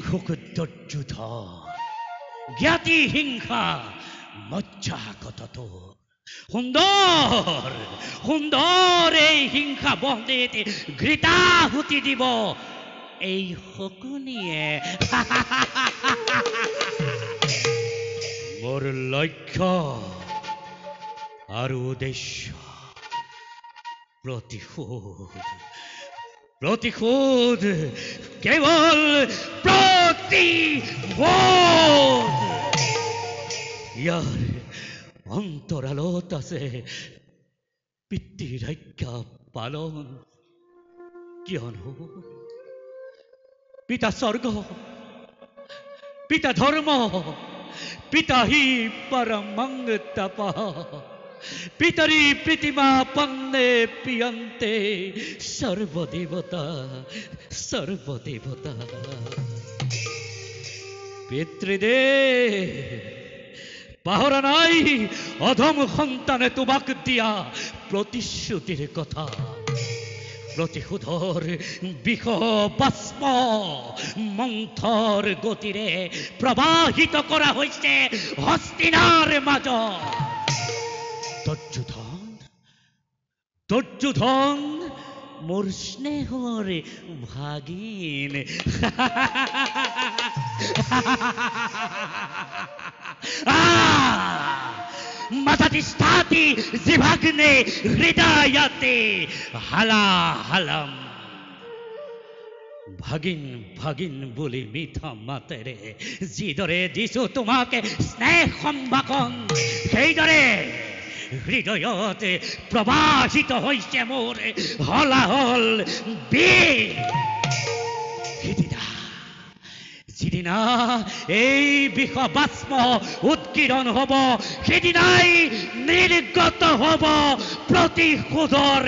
হোক দুৰ্যোধন জ্ঞাতি হিংসা মজ্জাগত তোৰ সুন্দৰ সুন্দৰ এই হিংসা বন্ধেতে ঘৃতাহুতি দিব এই শকুনিয়ে মোৰ লক্ষ্য আৰু উদ্দেশ্য প্ৰতিশোধ প্ৰতিশোধ কেৱল প্ৰতিশোধ ইয়াৰ অন্তৰালত আছে পিতৃৰ আজ্ঞা পালন কিয়নো পিতা স্বৰ্গ পিতা ধৰ্ম পিতা হি পৰমং তপঃ পিতৰি প্ৰতিমা পন্নে পিয়ন্তে সৰ্বদেৱতা সৰ্বদেৱতা পিতৃদেৱ পাহৰা নাই অধম সন্তানে তোমাক দিয়া প্ৰতিশ্ৰুতিৰ কথা প্ৰতিশোধৰ বিষ বাষ্প মন্থৰ গতিৰে প্ৰবাহিত কৰা হৈছে হস্তিনাৰ মাজত দুৰ্যোধন মোৰ স্নেহৰ ভাগিন মদতিষ্ঠাতি জিভাগ্নে হৃদয়তে হালাহলম ভাগিন ভাগিন বুলি মিঠা মাতেৰে যিদৰে দিছো তোমাকে স্নেহ সম্ভাষণ সেইদৰে হৃদয়তে প্ৰবাহিত হৈছে মোৰ হলাহল যিদিনা এই বিষ বাষ্প উৎকীৰ্ণ হ'ব সেইদিনাই নিৰ্গত হ'ব প্ৰতিশোধৰ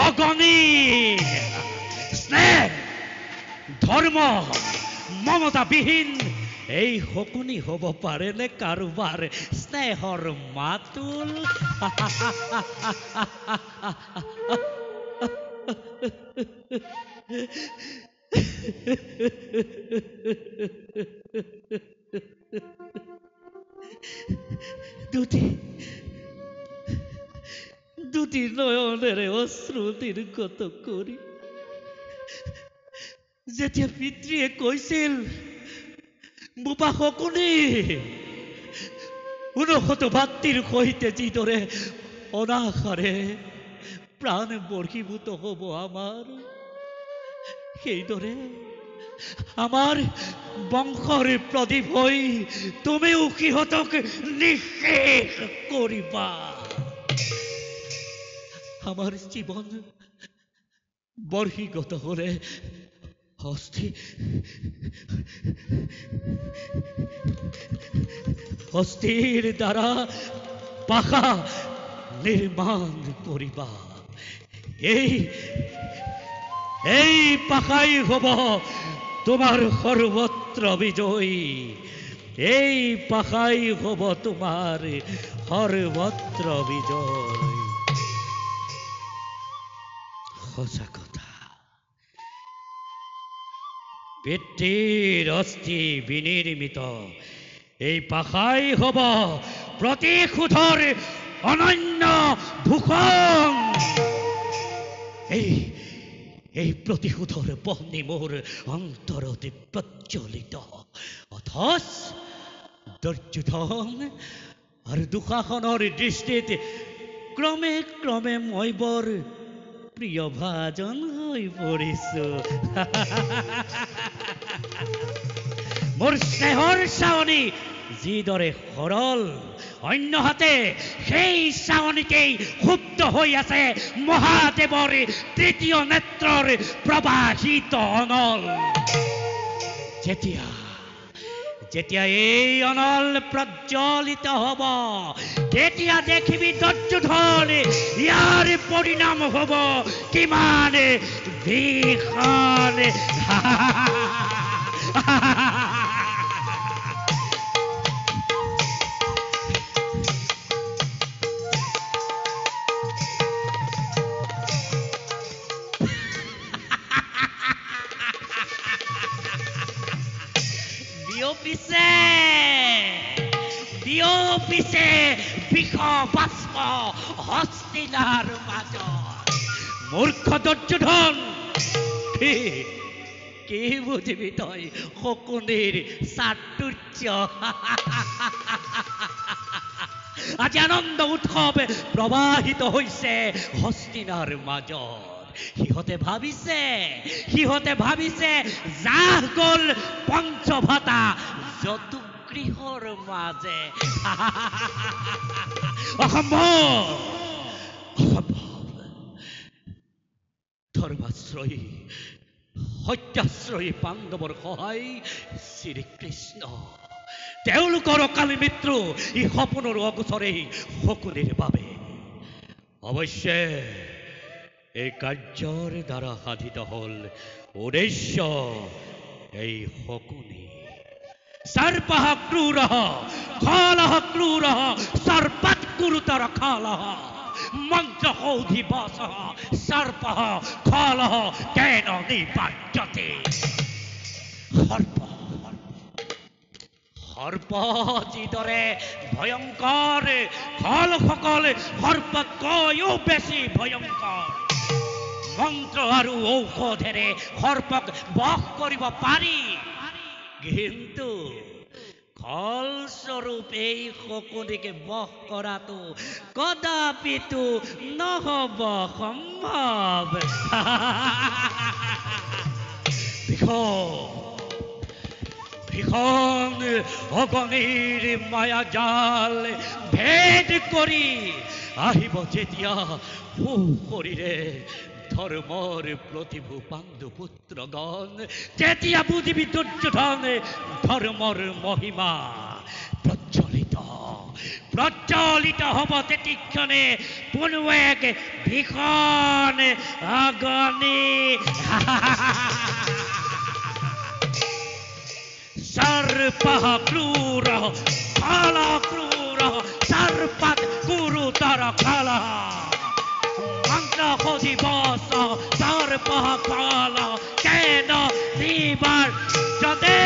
অগণি স্নেহ ধৰ্ম মমতাবিহীন এই শকুনি হ'ব পাৰেনে কাৰোবাৰ স্নেহৰ মাতুল দুটি নয়নেৰে অশ্ৰু নিৰ্গত কৰি যেতিয়া পিতৃয়ে কৈছিল বোপা শকুনি 59 ভাতৃৰ সৈতে যিদৰে অনাশাৰে প্ৰাণ বৰ্ষীভূত হ'ব আমাৰ সেইদৰে আমাৰ বংশৰ প্ৰদীপ হৈ তুমিও সিহঁতক নিঃশেষ কৰিবা আমাৰ জীৱন বৰ্ষীগত হ'লে হস্তিৰ দ্বাৰা পাশা নিৰ্মাণ কৰিবা এই পাশাই হ'ব তোমাৰ সৰ্বত্ৰ বিজয়ী এই পাশাই হ'ব তোমাৰ সৰ্বত্ৰ বিজয় সঁচা কথা পিতৃৰ অস্থি বিনিৰ্মিত এই পাশাই হ'ব প্ৰতিশোধৰ অনন্য ভূষণ এই প্ৰতিশোধৰ বহ্নি মোৰ অন্তৰতে প্ৰজ্বলিত অথচ দুৰ্যোধন আৰু দুঃশাসনৰ দৃষ্টিত ক্ৰমে ক্ৰমে মই বৰ প্ৰিয়ভাজন হৈ পৰিছো মোৰ স্নেহৰ চাৱনি যিদৰে সৰল অন্যহাতে সেই চাৱনিতেই ক্ষুব্ধ হৈ আছে মহাদেৱৰ তৃতীয় নেত্ৰৰ প্ৰবাহিত অনল যেতিয়া এই অনল প্ৰজ্বলিত হ'ব তেতিয়া দেখিবি দুৰ্যোধন ইয়াৰ পৰিণাম হ'ব কিমান ভীষণ বিয়পিছে বিয়পিছে বিষ বাষ্প হস্তিনাৰ মাজত মূৰ্খ দুৰ্যোধন কি বুঝিবি তই শকুনিৰ চাতুৰ্য আজি আনন্দ উৎসৱ প্ৰবাহিত হৈছে হস্তিনাৰ মাজত সিহঁতে ভাবিছে জাহ গ'ল পঞ্চভটা যতুগৃহৰ মাজে অসম্ভৱ ধৰ্মাশ্ৰয়ী সত্যাশ্ৰয়ী পাণ্ডৱৰ সহায় শ্ৰীকৃষ্ণ তেওঁলোকৰ অকালী মৃত্যু ই সপোনৰ অগোচৰেই শকুনিৰ বাবে অৱশ্যে এই কাৰ্যৰ দ্বাৰা সাধিত হ'ল উদ্দেশ্য এই শকুনি सर्पः क्रूरः कालः क्रूरः सर्पात् गुरुतर कालः मन्त्रहौधिवासः सर्पः कालः केन निपात्यते सर्प जिदरे भयंकर काल सकल सर्पतकैও বেছি ভয়ংকৰ মন্ত্ৰ আৰু ঔষধেৰে সৰ্পক বশ কৰিব পাৰি কিন্তু ফলস্বৰূপ এই শকুনিকে বশ কৰাটো কদাপিতো নহব সম্ভৱ ভীষণ অগণীৰ মায়াজাল ভেদ কৰি আহিব যেতিয়া শৰীৰে ধর্মর প্রতিভু পাণ্ডু পুত্রগণ তেতিয়া বুঝিবি দুর্যোধন ধর্মর মহিমা প্রজ্বলিত হব তেতিক্ষণে কোনো এক ভীষণ অগ্নি सर्पः क्रूरः कालः क्रूरः सर्पात् गुरुतर कालः मन्त्रहौधिवासः सर्पः कालः केन निपात्यते